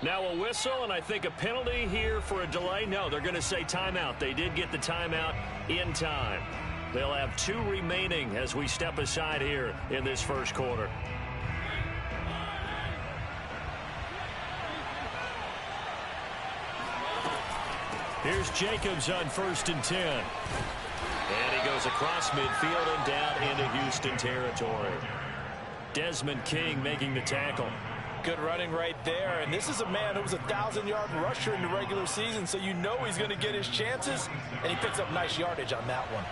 Now a whistle, and I think a penalty here for a delay. No, they're going to say timeout. They did get the timeout in time. They'll have 2 remaining as we step aside here in this first quarter. Here's Jacobs on 1st and 10. And he goes across midfield and down into Houston territory. Desmond King making the tackle. Good running right there. And this is a man who was a 1,000-yard rusher in the regular season, so you know he's going to get his chances. And he picks up nice yardage on that one.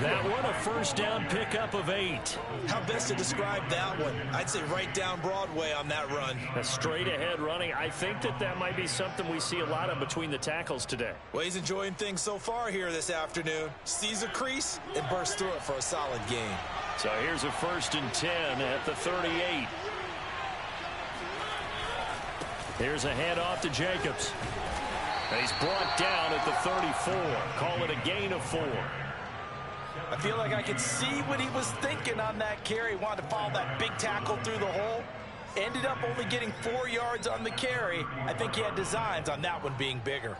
That one, a first down pickup of 8. How best to describe that one? I'd say right down Broadway on that run. A straight ahead running. I think that might be something we see a lot of between the tackles today. Well, he's enjoying things so far here this afternoon. Sees a crease and bursts through it for a solid gain. So here's a 1st and 10 at the 38. Here's a handoff to Jacobs. And he's brought down at the 34. Call it a gain of 4. I feel like I could see what he was thinking on that carry. Wanted to follow that big tackle through the hole. Ended up only getting 4 yards on the carry. I think he had designs on that one being bigger.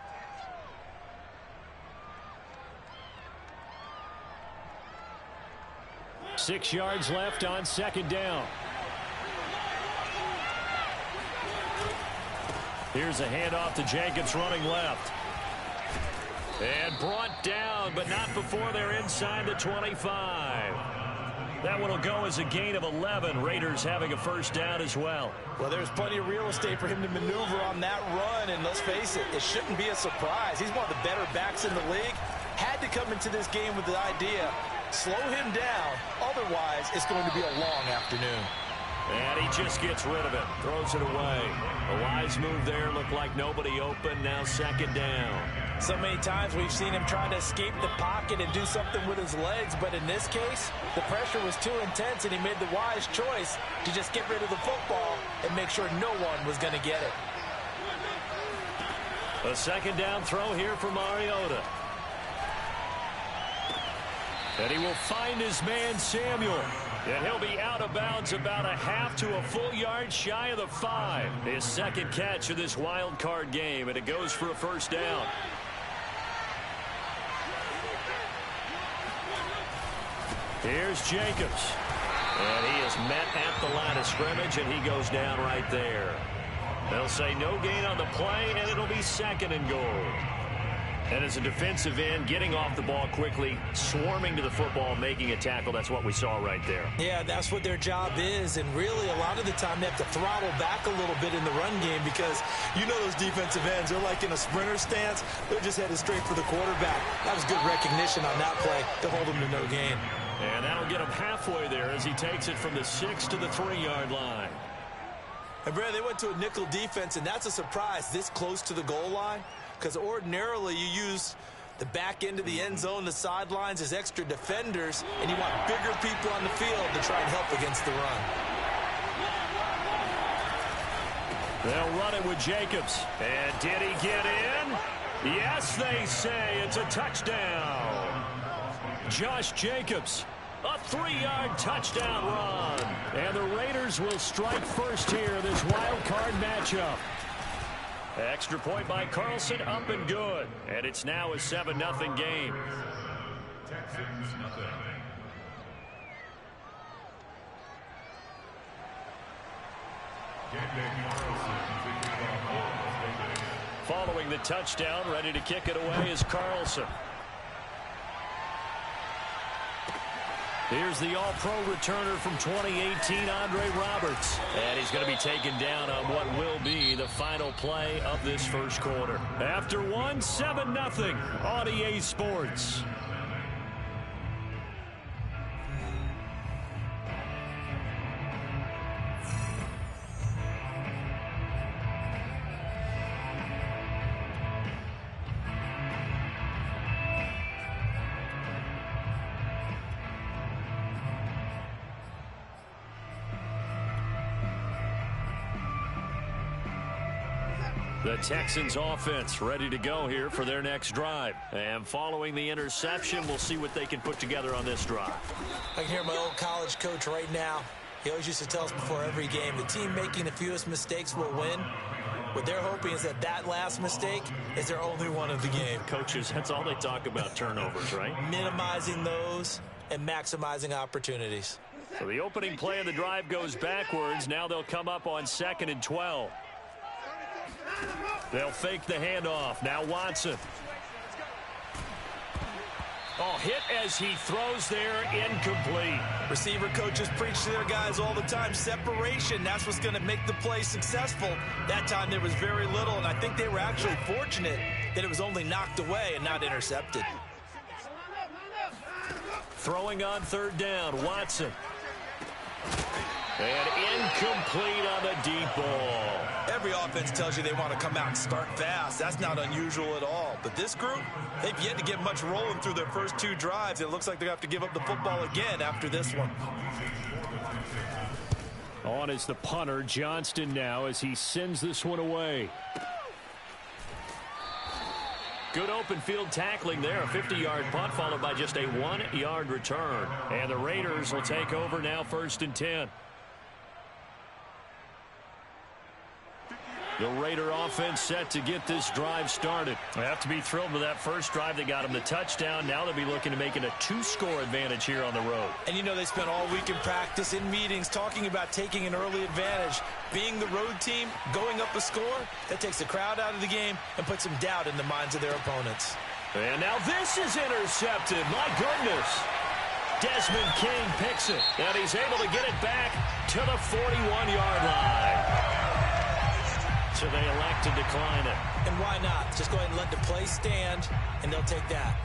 Six yards left on 2nd down. Here's a handoff to Jacobs running left. And brought down, but not before they're inside the 25. That one will go as a gain of 11. Raiders having a first down as well. Well, there's plenty of real estate for him to maneuver on that run, and let's face it, it shouldn't be a surprise. He's one of the better backs in the league. Had to come into this game with the idea, slow him down, otherwise it's going to be a long afternoon. And he just gets rid of it, throws it away. A wise move there, looked like nobody open, now 2nd down. So many times we've seen him try to escape the pocket and do something with his legs, but in this case, the pressure was too intense and he made the wise choice to just get rid of the football and make sure no one was going to get it. A 2nd down throw here for Mariota. And he will find his man Samuel. And he'll be out of bounds about a half to a full yard shy of the 5. His 2nd catch of this wild card game, and it goes for a first down. Here's Jacobs. And he is met at the line of scrimmage, and he goes down right there. They'll say no gain on the play, and it'll be 2nd and goal. And as a defensive end, getting off the ball quickly, swarming to the football, making a tackle, that's what we saw right there. Yeah, that's what their job is, and really a lot of the time they have to throttle back a little bit in the run game because you know those defensive ends, they're like in a sprinter stance. They're just headed straight for the quarterback. That was good recognition on that play to hold him to no gain. And that'll get him halfway there as he takes it from the 6 to the 3-yard line. And Brad, they went to a nickel defense, and that's a surprise this close to the goal line. Because ordinarily you use the back end of the end zone, the sidelines as extra defenders, and you want bigger people on the field to try and help against the run. They'll run it with Jacobs. And did he get in? Yes, they say it's a touchdown. Josh Jacobs, a 3-yard touchdown run. And the Raiders will strike first here, this wild card matchup. Extra point by Carlson, up and good. And it's now a 7-0 game. Following the touchdown, ready to kick it away is Carlson. Here's the all-pro returner from 2018, Andre Roberts. And he's going to be taken down on what will be the final play of this first quarter. After one, 7-0 on EA Sports. The Texans offense ready to go here for their next drive. And following the interception, we'll see what they can put together on this drive. I can hear my old college coach right now. He always used to tell us before every game, the team making the fewest mistakes will win. What they're hoping is that last mistake is their only one of the game. Coaches, that's all they talk about, turnovers, right? Minimizing those and maximizing opportunities. So the opening play of the drive goes backwards. Now they'll come up on 2nd and 12. They'll fake the handoff. Now Watson. Oh, hit as he throws there, incomplete. Receiver coaches preach to their guys all the time. Separation, that's what's going to make the play successful. That time there was very little, and I think they were actually fortunate that it was only knocked away and not intercepted. Throwing on 3rd down, Watson. And incomplete on the deep ball. Every offense tells you they want to come out and start fast. That's not unusual at all. But this group, they've yet to get much rolling through their first 2 drives. It looks like they're going to have to give up the football again after this one. On is the punter, Johnston, now as he sends this one away. Good open field tackling there. A 50-yard punt followed by just a 1-yard return. And the Raiders will take over now 1st and 10. The Raider offense set to get this drive started. They have to be thrilled with that first drive that got them the touchdown. Now they'll be looking to make it a 2-score advantage here on the road. And you know they spent all week in practice, in meetings, talking about taking an early advantage. Being the road team, going up a score, that takes the crowd out of the game and puts some doubt in the minds of their opponents. And now this is intercepted. My goodness. Desmond King picks it, and he's able to get it back to the 41-yard line. So they elect to decline it. And why not? Just go ahead and let the play stand, and they'll take that.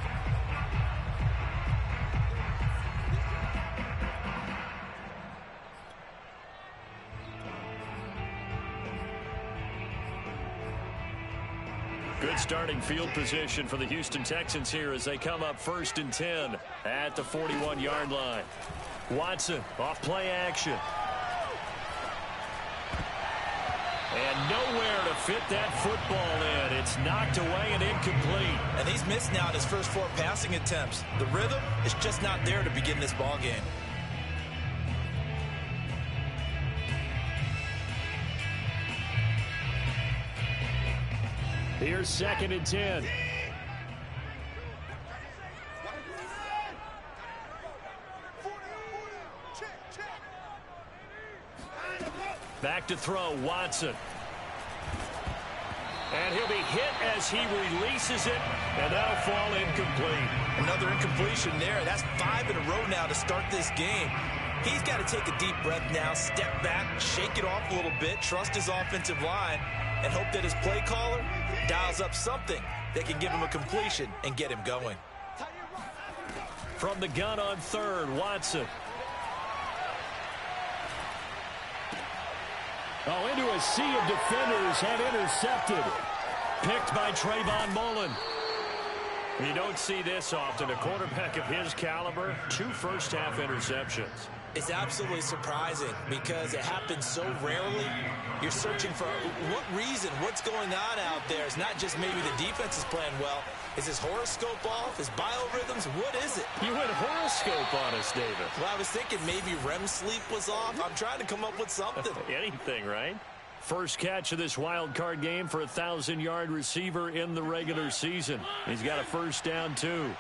Good starting field position for the Houston Texans here as they come up 1st and 10 at the 41-yard line. Watson off play action. And nowhere to fit that football in. It's knocked away and incomplete. And he's missed now in his first 4 passing attempts. The rhythm is just not there to begin this ball game. Here's 2nd and 10. Back to throw, Watson. And he'll be hit as he releases it, and that'll fall incomplete. Another incompletion there. That's 5 in a row now to start this game. He's got to take a deep breath now, step back, shake it off a little bit, trust his offensive line, and hope that his play caller dials up something that can give him a completion and get him going. From the gun on 3rd, Watson. Oh, into a sea of defenders and intercepted. Picked by Trayvon Mullen. You don't see this often. A quarterback of his caliber, 2 first-half interceptions. It's absolutely surprising because it happens so rarely. You're searching for what reason, what's going on out there. It's not just maybe the defense is playing well. Is his horoscope off? His biorhythms? What is it? You went horoscope on us, David. Well, I was thinking maybe REM sleep was off. I'm trying to come up with something. Anything, right? First catch of this wild card game for a 1,000-yard receiver in the regular season. He's got a first down, too.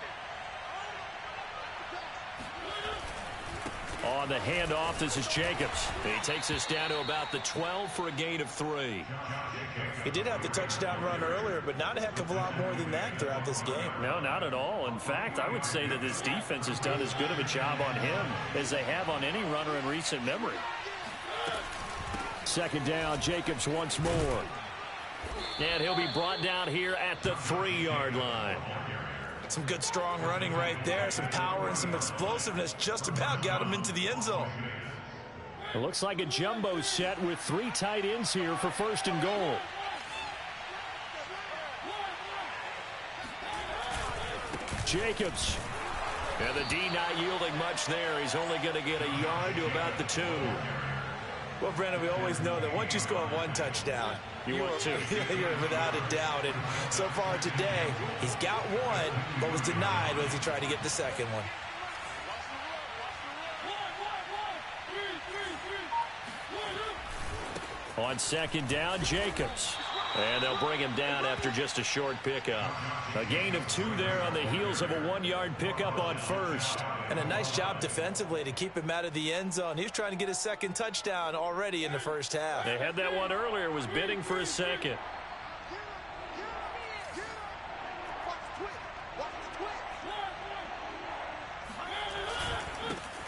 On the handoff, this is Jacobs. He takes us down to about the 12 for a gain of 3. He did have the touchdown run earlier, but not a heck of a lot more than that throughout this game. No, not at all. In fact, I would say that this defense has done as good of a job on him as they have on any runner in recent memory. 2nd down, Jacobs once more. And he'll be brought down here at the 3-yard line. Some good strong running right there. Some power and some explosiveness just about got him into the end zone. It looks like a jumbo set with 3 tight ends here for 1st and goal. Jacobs. And the D not yielding much there. He's only going to get a yard to about the 2. Well, Brandon, we always know that once you score one touchdown, you want two. You're without a doubt. And so far today, he's got one, but was denied as he tried to get the second one. On second down, Jacobs. And they'll bring him down after just a short pickup. A gain of 2 there on the heels of a 1-yard pickup on first. And a nice job defensively to keep him out of the end zone. He was trying to get his second touchdown already in the first half. They had that one earlier, was bidding for a second.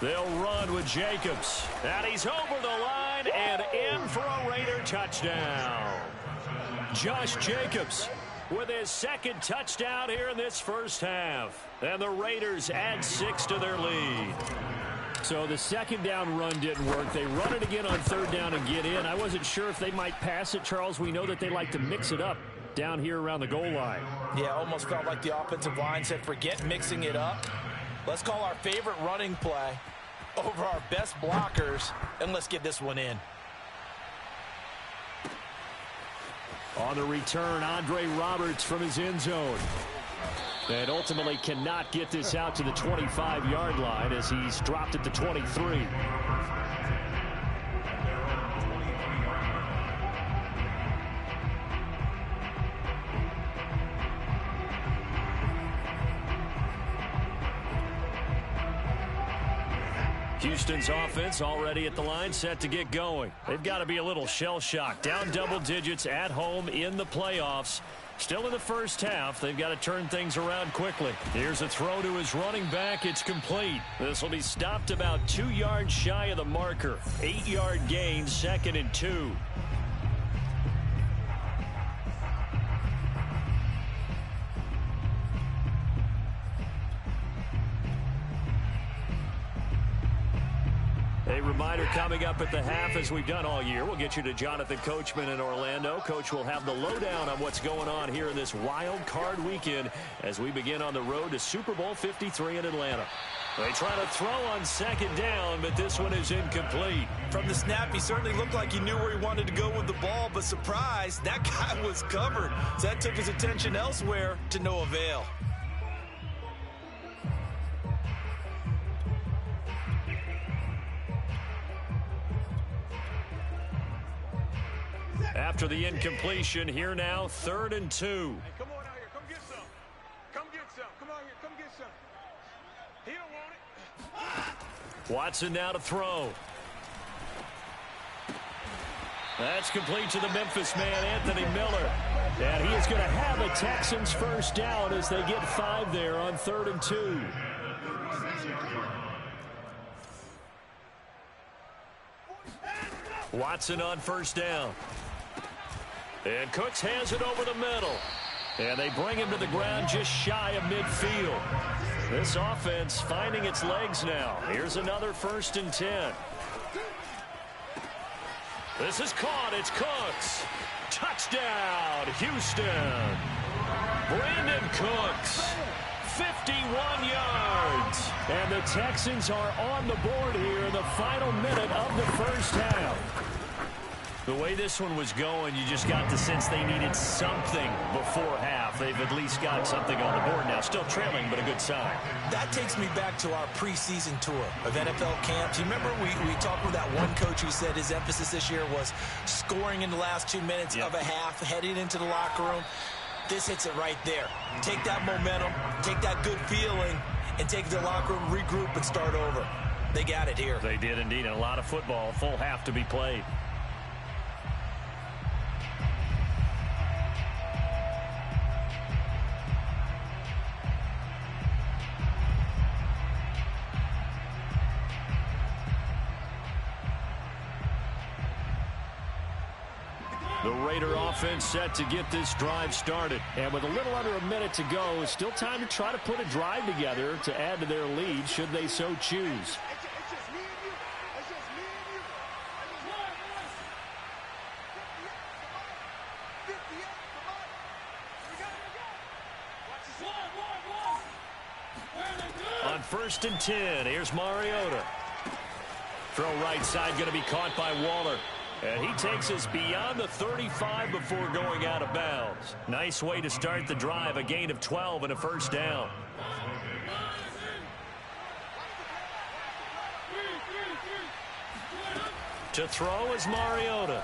They'll run with Jacobs. And he's over the line and in for a Raider touchdown. Josh Jacobs with his second touchdown here in this first half. And the Raiders add 6 to their lead. So the second down run didn't work. They run it again on third down and get in. I wasn't sure if they might pass it, Charles. We know that they like to mix it up down here around the goal line. Yeah, almost felt like the offensive line said, forget mixing it up. Let's call our favorite running play over our best blockers, and let's get this one in. On the return, Andre Roberts from his end zone. And ultimately cannot get this out to the 25-yard line as he's dropped at the 23. Houston's offense already at the line, set to get going. They've got to be a little shell-shocked. Down double digits at home in the playoffs. Still in the first half. They've got to turn things around quickly. Here's a throw to his running back. It's complete. This will be stopped about 2 yards shy of the marker. 8-yard gain, 2nd and 2. A reminder coming up at the half, as we've done all year. We'll get you to Jonathan Coachman in Orlando. Coach will have the lowdown on what's going on here in this wild card weekend as we begin on the road to Super Bowl 53 in Atlanta. They try to throw on second down, but this one is incomplete. From the snap, he certainly looked like he knew where he wanted to go with the ball, but surprise, that guy was covered. So that took his attention elsewhere to no avail. After the incompletion, here now, 3rd and 2. Hey, come on out here. Come get some. Come get some. Come on here. Come get some. He don't want it. Watson now to throw. That's complete to the Memphis man, Anthony Miller. And he is going to have a Texans first down as they get 5 there on 3rd and 2. Watson on first down. And Cooks has it over the middle. And they bring him to the ground just shy of midfield. This offense finding its legs now. Here's another 1st and 10. This is caught. It's Cooks. Touchdown, Houston. Brandon Cooks. 51 yards. And the Texans are on the board here in the final minute of the first half. The way this one was going, you just got the sense they needed something before half. They've at least got something on the board now. Still trailing, but a good sign. That takes me back to our preseason tour of NFL camps. You remember we talked with that one coach who said his emphasis this year was scoring in the last 2 minutes of a half, heading into the locker room. This hits it right there. Take that momentum, take that good feeling, and take the locker room, regroup, and start over. They got it here. They did indeed. A lot of football, full half to be played. The Raider offense set to get this drive started. And with a little under a minute to go, it's still time to try to put a drive together to add to their lead, should they so choose. On 1st and 10, here's Mariota. Throw right side going to be caught by Waller. And he takes us beyond the 35 before going out of bounds. Nice way to start the drive. A gain of 12 and a first down. To throw is Mariota.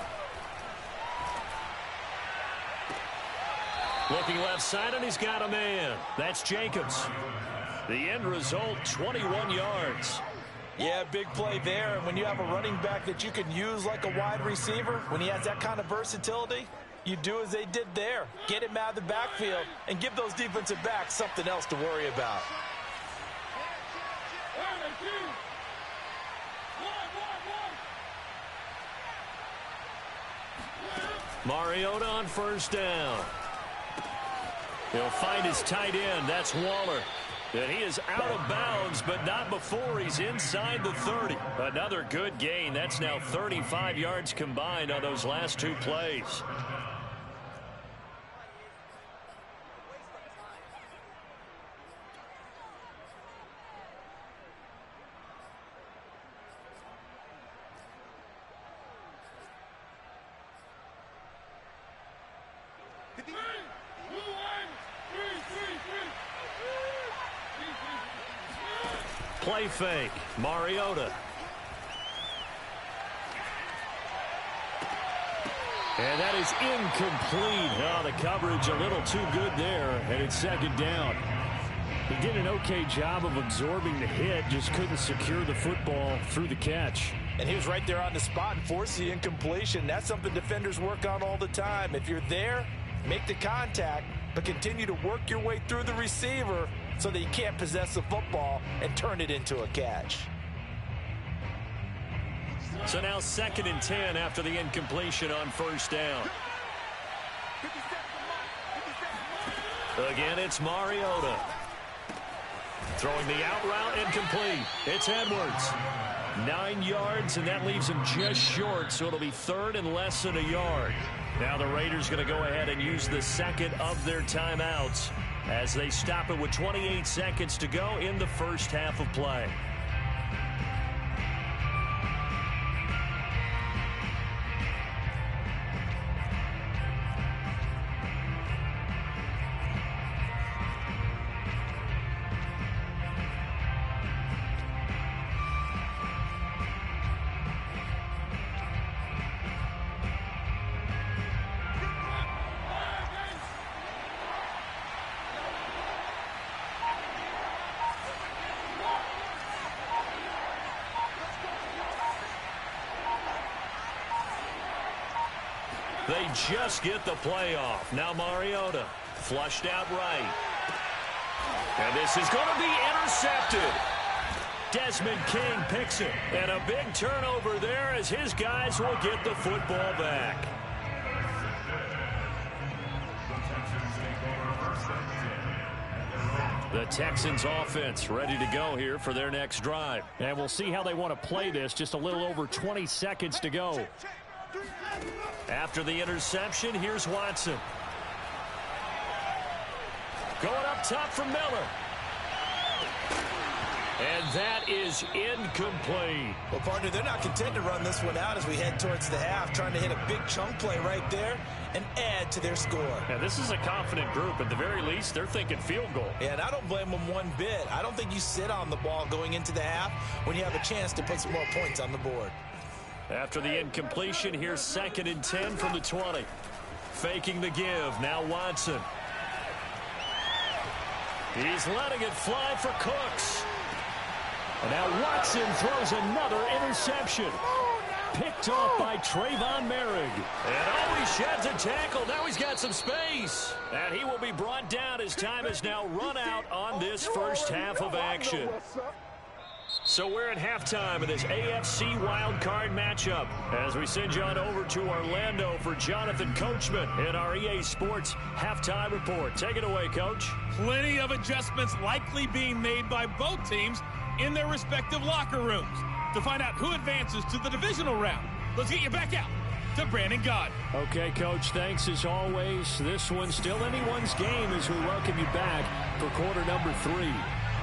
Looking left side, and he's got a man. That's Jacobs. The end result, 21 yards. Yeah, big play there. And when you have a running back that you can use like a wide receiver, when he has that kind of versatility, you do as they did there. Get him out of the backfield and give those defensive backs something else to worry about. Mariota on first down. He'll find his tight end. That's Waller. And he is out of bounds, but not before he's inside the 30. Another good gain. That's now 35 yards combined on those last two plays. Play fake. Mariota. And that is incomplete. Oh, the coverage a little too good there, and it's second down. He did an okay job of absorbing the hit, just couldn't secure the football through the catch. And he was right there on the spot and forced the incompletion. That's something defenders work on all the time. If you're there, make the contact, but continue to work your way through the receiver so that you can't possess the football and turn it into a catch. So now 2nd and 10 after the incompletion on first down. Again, it's Mariota. Throwing the out route, incomplete. It's Edwards. 9 yards, and that leaves him just short, so it'll be 3rd and less than a yard. Now the Raiders going to go ahead and use the second of their timeouts as they stop it with 28 seconds to go in the first half of play. They just get the play off. Now Mariota flushed out right. And this is going to be intercepted. Desmond King picks it. And a big turnover there as his guys will get the football back. The Texans offense ready to go here for their next drive. And we'll see how they want to play this. Just a little over 20 seconds to go. After the interception, here's Watson. Going up top for Miller. And that is incomplete. Well, partner, they're not content to run this one out as we head towards the half, trying to hit a big chunk play right there and add to their score. Now, this is a confident group. At the very least, they're thinking field goal. Yeah, and I don't blame them one bit. I don't think you sit on the ball going into the half when you have a chance to put some more points on the board. After the incompletion, here's 2nd and 10 from the 20. Faking the give. Now Watson. He's letting it fly for Cooks. And now Watson throws another interception. Picked off by Trayvon Merrick. And always sheds a tackle. Now he's got some space. And he will be brought down as time has now run out on this first half of action. So we're at halftime of this AFC wildcard matchup as we send you on over to Orlando for Jonathan Coachman in our EA Sports Halftime Report. Take it away, Coach. Plenty of adjustments likely being made by both teams in their respective locker rooms. To find out who advances to the divisional round, let's get you back out to Brandon Gaudin. Okay, Coach, thanks as always. This one's still anyone's game as we welcome you back for quarter number 3.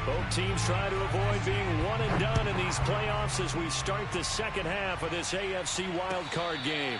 Both teams try to avoid being one and done in these playoffs as we start the second half of this AFC wildcard game.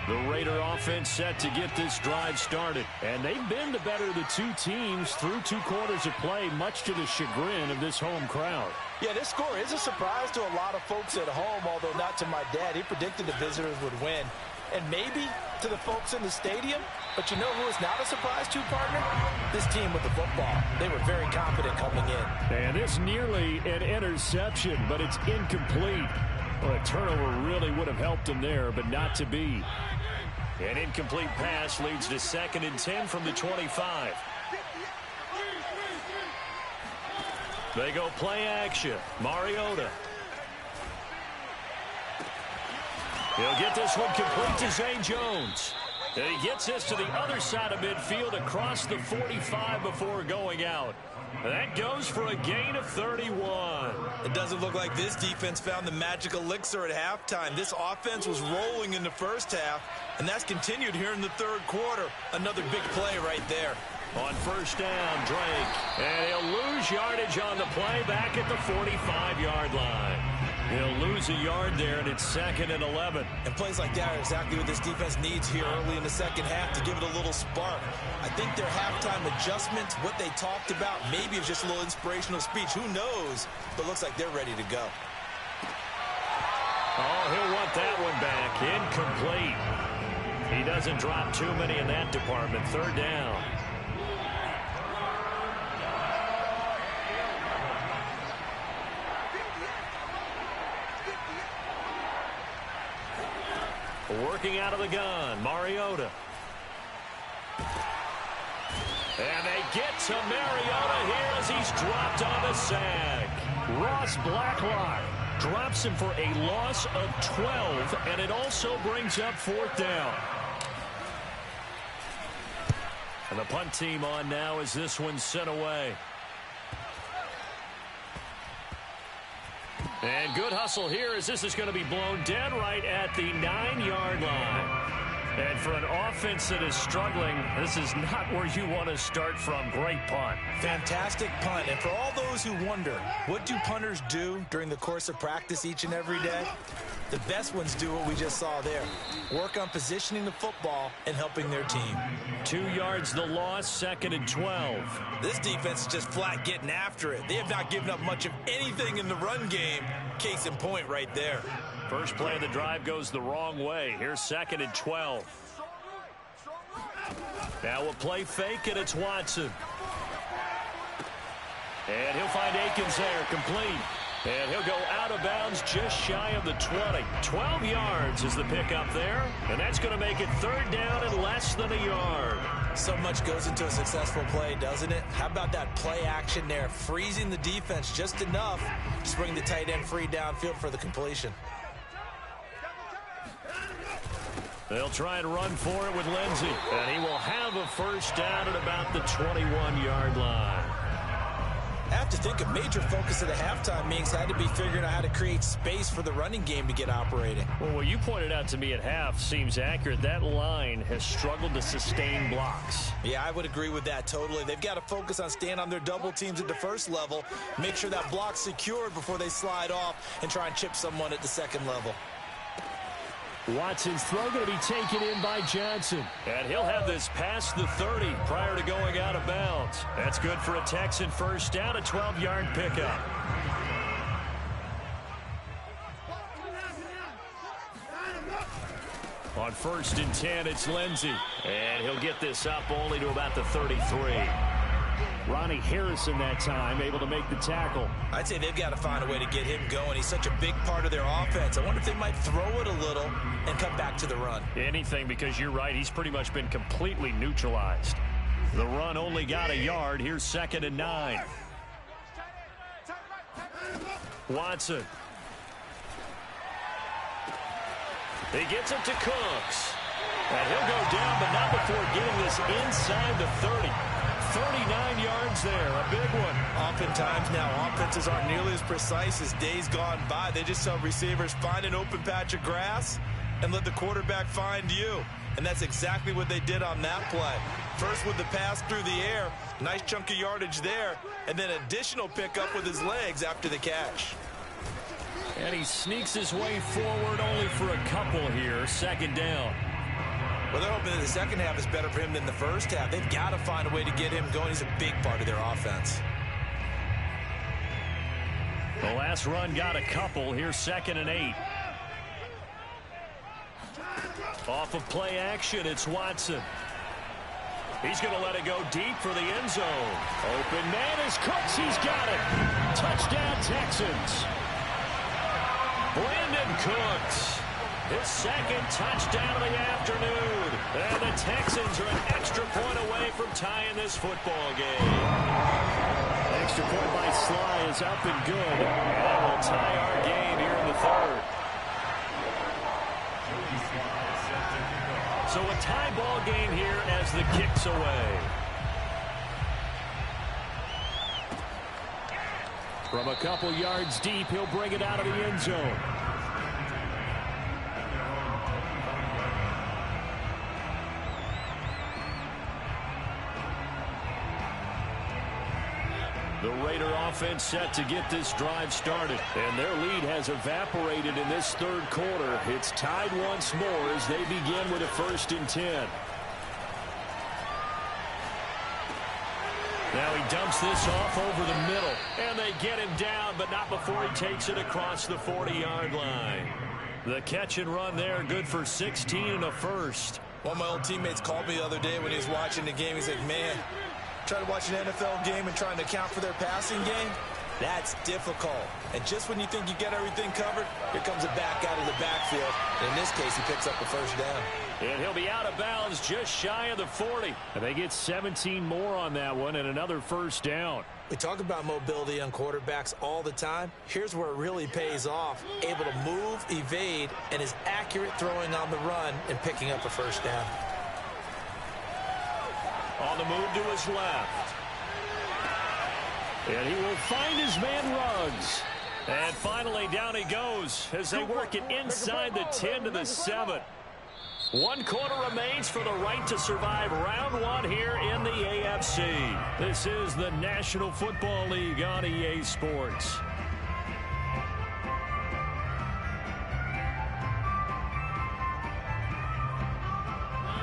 The Raider offense set to get this drive started. And they've been the better of the two teams through 2 quarters of play, much to the chagrin of this home crowd. Yeah, this score is a surprise to a lot of folks at home, although not to my dad. He predicted the visitors would win. And maybe to the folks in the stadium. But you know who is not a surprise to, partner? This team with the football. They were very confident coming in. And it's nearly an interception, but it's incomplete. Well, a turnover really would have helped them there, but not to be. An incomplete pass leads to 2nd and 10 from the 25. They go play action. Mariota. He'll get this one complete to Zay Jones. And he gets this to the other side of midfield across the 45 before going out. That goes for a gain of 31. It doesn't look like this defense found the magic elixir at halftime. This offense was rolling in the first half, and that's continued here in the 3rd quarter. Another big play right there. On first down, Drake. And he'll lose yardage on the play back at the 45-yard line. He'll lose a yard there, and it's 2nd and 11. And plays like that are exactly what this defense needs here early in the second half to give it a little spark. I think their halftime adjustments, what they talked about, maybe it's just a little inspirational speech. Who knows? But looks like they're ready to go. Oh, he'll want that one back. Incomplete. He doesn't drop too many in that department. 3rd down. Working out of the gun, Mariota. And they get to Mariota here as he's dropped on the sack. Ross Blacklock drops him for a loss of 12, and it also brings up 4th down. And the punt team on now as this one's sent away. And good hustle here as this is going to be blown dead right at the 9-yard line. And for an offense that is struggling, this is not where you want to start from. Great punt. Fantastic punt. And for all those who wonder, what do punters do during the course of practice each and every day? The best ones do what we just saw there. Work on positioning the football and helping their team. 2 yards the loss, 2nd and 12. This defense is just flat getting after it. They have not given up much of anything in the run game. Case in point right there. First play of the drive goes the wrong way. Here's 2nd and 12. Now we'll play fake, and it's Watson. And he'll find Akins there, complete. And he'll go out of bounds just shy of the 20. 12 yards is the pickup there. And that's going to make it 3rd down and less than a yard. So much goes into a successful play, doesn't it? How about that play action there? Freezing the defense just enough to bring the tight end free downfield for the completion. They'll try and run for it with Lindsey. And he will have a first down at about the 21-yard line. I have to think a major focus of the halftime meetings had to be figuring out how to create space for the running game to get operating. Well, what you pointed out to me at half seems accurate. That line has struggled to sustain blocks. Yeah, I would agree with that totally. They've got to focus on staying on their double teams at the first level, make sure that block's secured before they slide off and try and chip someone at the second level. Watson's throw going to be taken in by Johnson. And he'll have this past the 30 prior to going out of bounds. That's good for a Texan first down, a 12-yard pickup. On 1st and 10, it's Lindsey. And he'll get this up only to about the 33. Ronnie Harrison that time able to make the tackle. I'd say they've got to find a way to get him going. He's such a big part of their offense. I wonder if they might throw it a little and come back to the run. Anything, because you're right. He's pretty much been completely neutralized. The run only got a yard. Here's 2nd and 9. Watson. He gets it to Cooks. And he'll go down, but not before getting this inside the 30. 39 yards there, a big one. Oftentimes now, offenses aren't nearly as precise as days gone by. They just tell receivers, find an open patch of grass and let the quarterback find you. And that's exactly what they did on that play. First with the pass through the air, nice chunk of yardage there, and then additional pickup with his legs after the catch. And he sneaks his way forward only for a couple here, second down. Well, they're hoping that the second half is better for him than the first half. They've got to find a way to get him going. He's a big part of their offense. The last run got a couple. Here's 2nd and 8. Off of play action, it's Watson. He's going to let it go deep for the end zone. Open man is Cooks. He's got it. Touchdown, Texans. Brandon Cooks. His second touchdown of the afternoon. And the Texans are an extra point away from tying this football game. Extra point by Sly is up and good. And we'll tie our game here in the third. So a tie ball game here as the kick's away. From a couple yards deep, he'll bring it out of the end zone. The Raider offense set to get this drive started. And their lead has evaporated in this third quarter. It's tied once more as they begin with a 1st and 10. Now he dumps this off over the middle. And they get him down, but not before he takes it across the 40-yard line. The catch and run there, good for 16 and a first. One of my old teammates called me the other day when he was watching the game. He's like, man, trying to watch an NFL game and trying to account for their passing game, that's difficult. And just when you think you get everything covered, here comes a back out of the backfield. And in this case, he picks up the first down. And he'll be out of bounds just shy of the 40. And they get 17 more on that one and another first down. We talk about mobility on quarterbacks all the time. Here's where it really pays off. Able to move, evade, and is accurate throwing on the run and picking up a first down. On the move to his left. And he will find his man Ruggs. And finally down he goes as they work it inside the 10 to the 7. 1 quarter remains for the right to survive round 1 here in the AFC. This is the National Football League on EA Sports.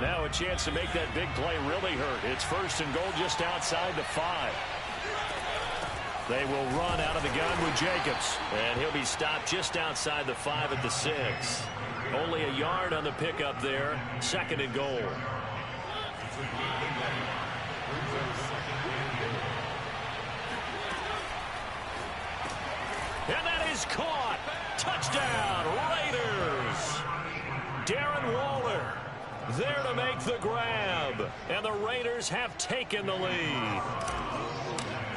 Now a chance to make that big play really hurt. It's 1st and goal just outside the 5. They will run out of the gun with Jacobs. And he'll be stopped just outside the 5 at the 6. Only a yard on the pickup there. 2nd and goal. And that is caught. Touchdown, Raiders. Darren Waller there to make the grab. And the Raiders have taken the lead.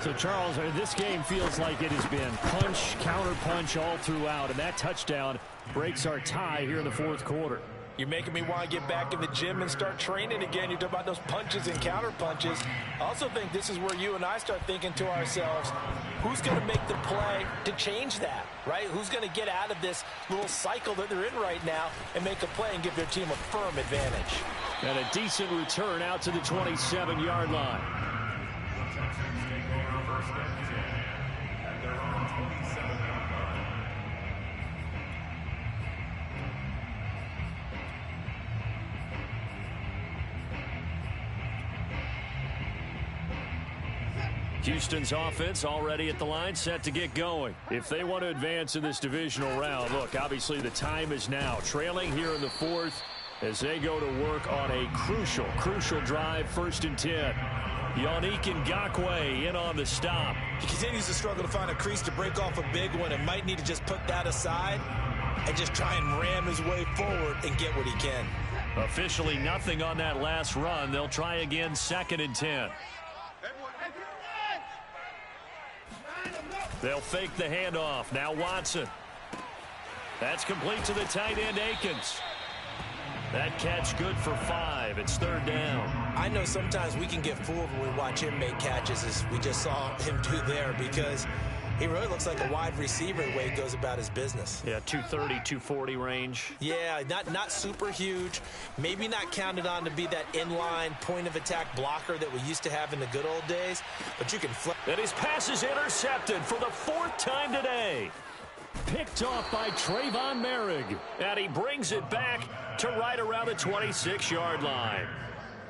So, Charles, this game feels like it has been punch, counter punch all throughout. And that touchdown breaks our tie here in the 4th quarter. You're making me want to get back in the gym and start training again. You talk about those punches and counter punches. I also think this is where you and I start thinking to ourselves, who's going to make the play to change that, right? Who's going to get out of this little cycle that they're in right now and make a play and give their team a firm advantage? And a decent return out to the 27-yard line. Houston's offense already at the line, set to get going. If they want to advance in this divisional round, look, obviously the time is now. Trailing here in the 4th as they go to work on a crucial drive, 1st and 10. Yannick Ngakoue in on the stop. He continues to struggle to find a crease to break off a big one and might need to just put that aside and just try and ram his way forward and get what he can. Officially nothing on that last run. They'll try again, 2nd and 10. They'll fake the handoff. Now Watson. That's complete to the tight end, Akins. That catch good for 5. It's 3rd down. I know sometimes we can get fooled when we watch him make catches, as we just saw him do there, because he really looks like a wide receiver the way he goes about his business. Yeah, 230, 240 range. Yeah, not super huge. Maybe not counted on to be that inline point-of-attack blocker that we used to have in the good old days, but you can flip. And his pass is intercepted for the 4th time today. Picked off by Trayvon Merrick. And he brings it back to right around the 26-yard line.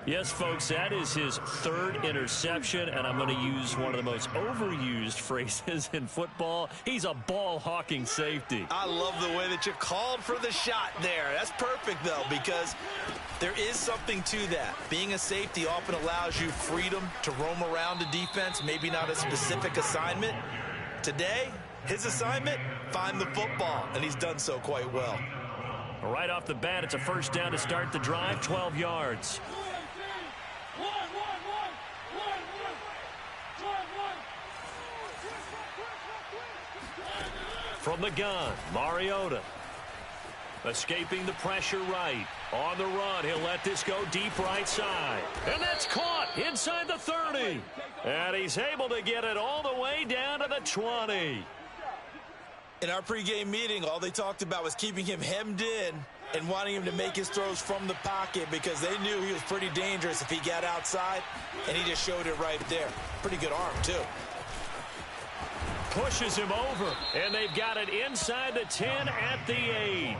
Yes, folks, that is his 3rd interception, and I'm going to use one of the most overused phrases in football. He's a ball-hawking safety. I love the way that you called for the shot there. That's perfect, though, because there is something to that. Being a safety often allows you freedom to roam around the defense, maybe not a specific assignment. Today, his assignment, find the football, and he's done so quite well. Right off the bat, it's a 1st down to start the drive, 12 yards. From the gun, Mariota. Escaping the pressure right. On the run, he'll let this go deep right side. And that's caught inside the 30. And he's able to get it all the way down to the 20. In our pregame meeting, all they talked about was keeping him hemmed in and wanting him to make his throws from the pocket because they knew he was pretty dangerous if he got outside, and he just showed it right there. Pretty good arm, too. Pushes him over, and they've got it inside the 10 at the 8.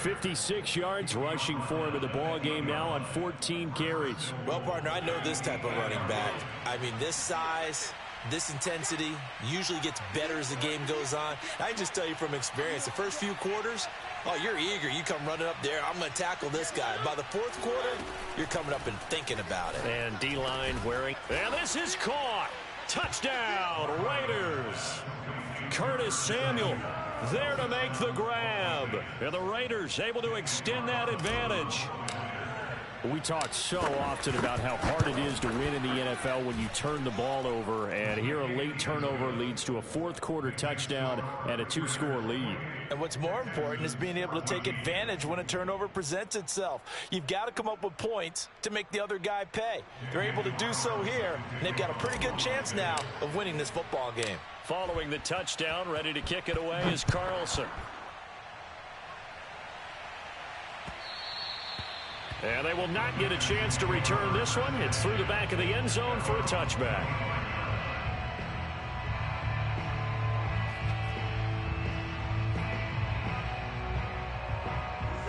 56 yards rushing for him in the ball game now on 14 carries. Well, partner, I know this type of running back. I mean, this size, this intensity usually gets better as the game goes on. I can just tell you from experience, the first few quarters, oh, you're eager. You come running up there, I'm going to tackle this guy. By the 4th quarter, you're coming up and thinking about it. And D-line wearing. And this is caught. Touchdown, Raiders. Curtis Samuel there to make the grab. And the Raiders able to extend that advantage. We talk so often about how hard it is to win in the NFL when you turn the ball over, and here a late turnover leads to a 4th quarter touchdown and a 2-score lead. And what's more important is being able to take advantage when a turnover presents itself. You've got to come up with points to make the other guy pay. They're able to do so here, and they've got a pretty good chance now of winning this football game. Following the touchdown, ready to kick it away is Carlson. And they will not get a chance to return this one. It's through the back of the end zone for a touchback.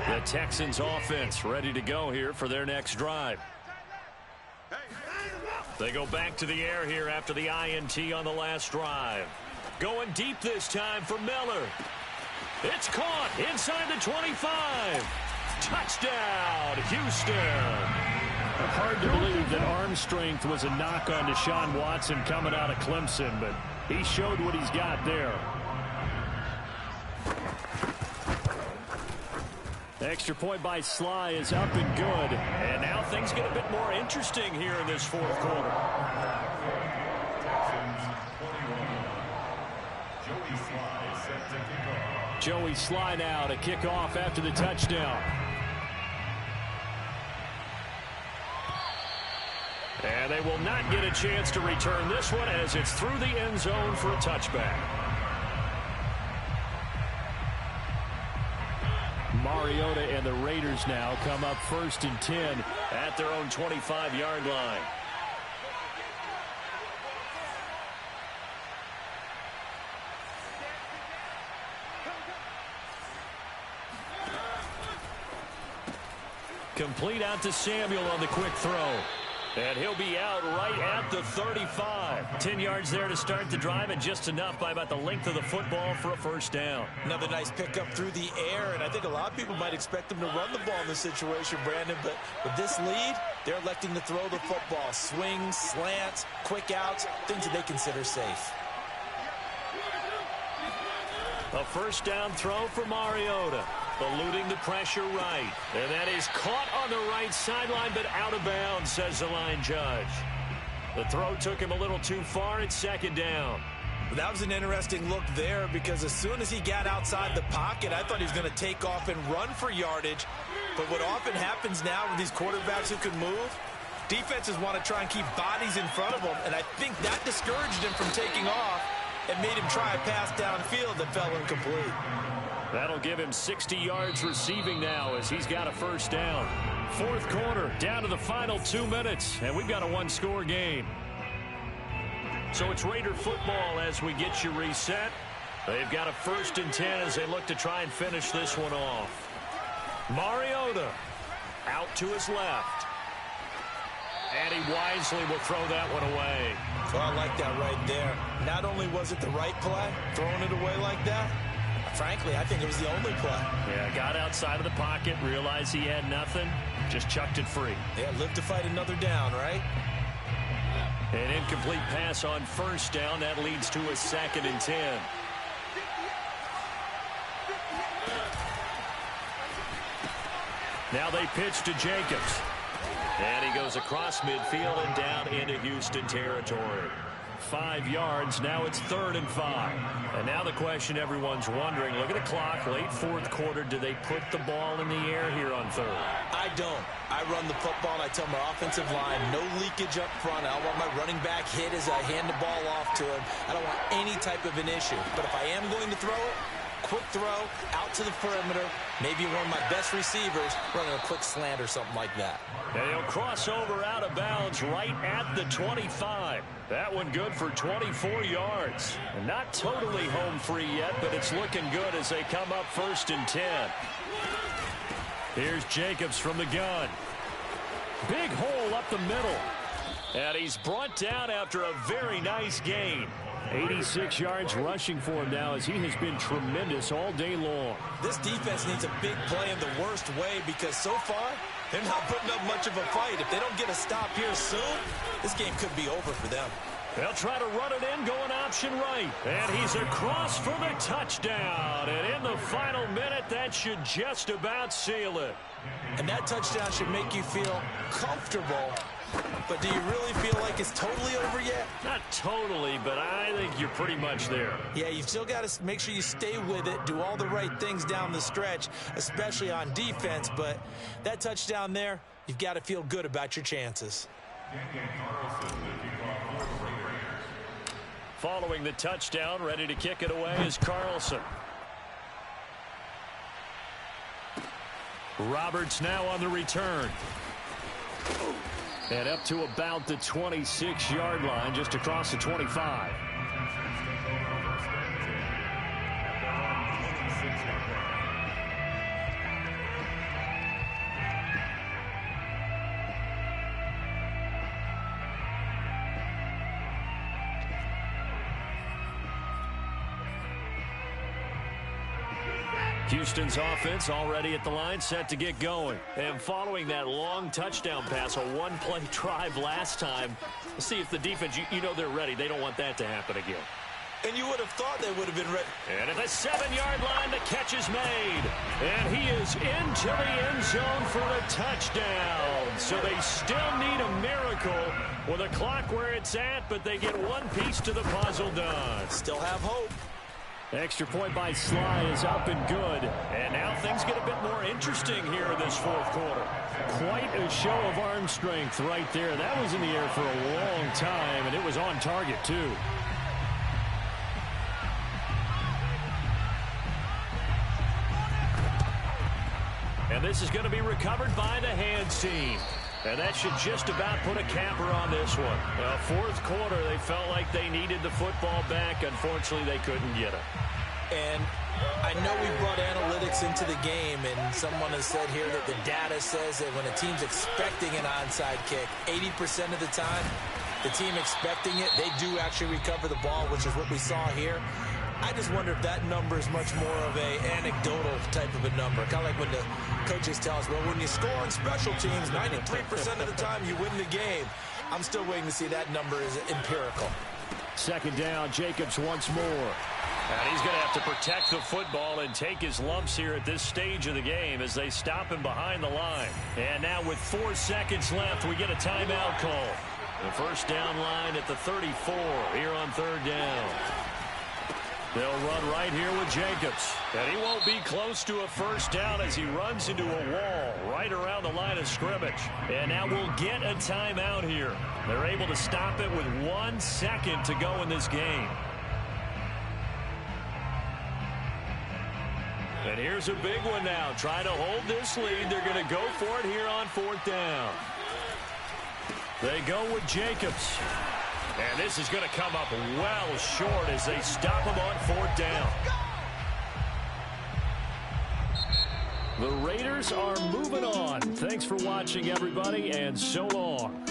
The Texans offense ready to go here for their next drive. They go back to the air here after the INT on the last drive. Going deep this time for Miller. It's caught inside the 25. Touchdown, Houston. Hard to believe that arm strength was a knock on Deshaun Watson coming out of Clemson, but he showed what he's got there. Extra point by Sly is up and good. And now things get a bit more interesting here in this 4th quarter. Joey Sly now to kick off after the touchdown. And they will not get a chance to return this one as it's through the end zone for a touchback. Mariota and the Raiders now come up 1st and 10 at their own 25-yard line. Complete out to Samuel on the quick throw. And he'll be out right at the 35. 10 yards there to start the drive, and just enough by about the length of the football for a 1st down. Another nice pickup through the air, and I think a lot of people might expect them to run the ball in this situation, Brandon, but with this lead, they're electing to throw the football. Swings, slants, quick outs, things that they consider safe. A 1st down throw for Mariota. Eluding the pressure right. And that is caught on the right sideline, but out of bounds, says the line judge. The throw took him a little too far. It's 2nd down. That was an interesting look there because as soon as he got outside the pocket, I thought he was going to take off and run for yardage. But what often happens now with these quarterbacks who can move, defenses want to try and keep bodies in front of them, and I think that discouraged him from taking off and made him try a pass downfield that fell incomplete. That'll give him 60 yards receiving now as he's got a first down. Fourth quarter, down to the final 2 minutes, and we've got a one-score game. So it's Raider football as we get you reset. They've got a 1st and 10 as they look to try and finish this one off. Mariota out to his left. And he wisely will throw that one away. So I like that right there. Not only was it the right play, throwing it away like that, frankly, I think it was the only play. Yeah, got outside of the pocket, realized he had nothing, just chucked it free. Yeah, live to fight another down, right? An incomplete pass on first down. That leads to a 2nd and 10. Now they pitch to Jacobs. And he goes across midfield and down into Houston territory. 5 yards. Now it's 3rd and 5. And now the question everyone's wondering, look at the clock, late 4th quarter. Do they put the ball in the air here on 3rd? I don't. I run the football, and I tell my offensive line, no leakage up front. I don't want my running back hit as I hand the ball off to him. I don't want any type of an issue. But if I am going to throw it, quick throw, out to the perimeter, maybe one of my best receivers running a quick slant or something like that. And he'll cross over out of bounds right at the 25. That one good for 24 yards. And not totally home free yet, but it's looking good as they come up 1st and 10. Here's Jacobs from the gun. Big hole up the middle. And he's brought down after a very nice gain. 86 yards rushing for him now as he has been tremendous all day long. This defense needs a big play in the worst way because so far they're not putting up much of a fight. If they don't get a stop here soon, this game could be over for them. They'll try to run it in, going option right. And he's across for the touchdown. And in the final minute, that should just about seal it. And that touchdown should make you feel comfortable. But do you really feel like it's totally over yet? Not totally, but I think you're pretty much there. Yeah, you've still got to make sure you stay with it, do all the right things down the stretch, especially on defense. But that touchdown there, you've got to feel good about your chances. Following the touchdown, ready to kick it away is Carlson. Roberts now on the return. And up to about the 26-yard line, just across the 25. Houston's offense already at the line, set to get going. And following that long touchdown pass, a one-play drive last time, let's see if the defense, you know they're ready. They don't want that to happen again. And you would have thought they would have been ready. And at the 7-yard line, the catch is made. And he is into the end zone for the touchdown. So they still need a miracle with a clock where it's at, but they get one piece to the puzzle done. Still have hope. Extra point by Sly is up and good. And now things get a bit more interesting here in this 4th quarter. Quite a show of arm strength right there. That was in the air for a long time, and it was on target, too. And this is going to be recovered by the hands team. And that should just about put a capper on this one. 4th quarter, they felt like they needed the football back. Unfortunately, they couldn't get it. And I know we brought analytics into the game, and someone has said here that the data says that when a team's expecting an onside kick, 80% of the time, the team expecting it, they do actually recover the ball, which is what we saw here. I just wonder if that number is much more of a anecdotal type of a number. Kind of like when the coaches tell us, well, when you score on special teams, 93% of the time you win the game. I'm still waiting to see that number is empirical. 2nd down, Jacobs once more. And he's going to have to protect the football and take his lumps here at this stage of the game as they stop him behind the line. And now with 4 seconds left, we get a timeout call. The first down line at the 34 here on 3rd down. They'll run right here with Jacobs. And he won't be close to a first down as he runs into a wall right around the line of scrimmage. And now we'll get a timeout here. They're able to stop it with 1 second to go in this game. And here's a big one now. Trying to hold this lead. They're going to go for it here on 4th down. They go with Jacobs. And this is going to come up well short as they stop him on 4th down. The Raiders are moving on. Thanks for watching, everybody, and so long.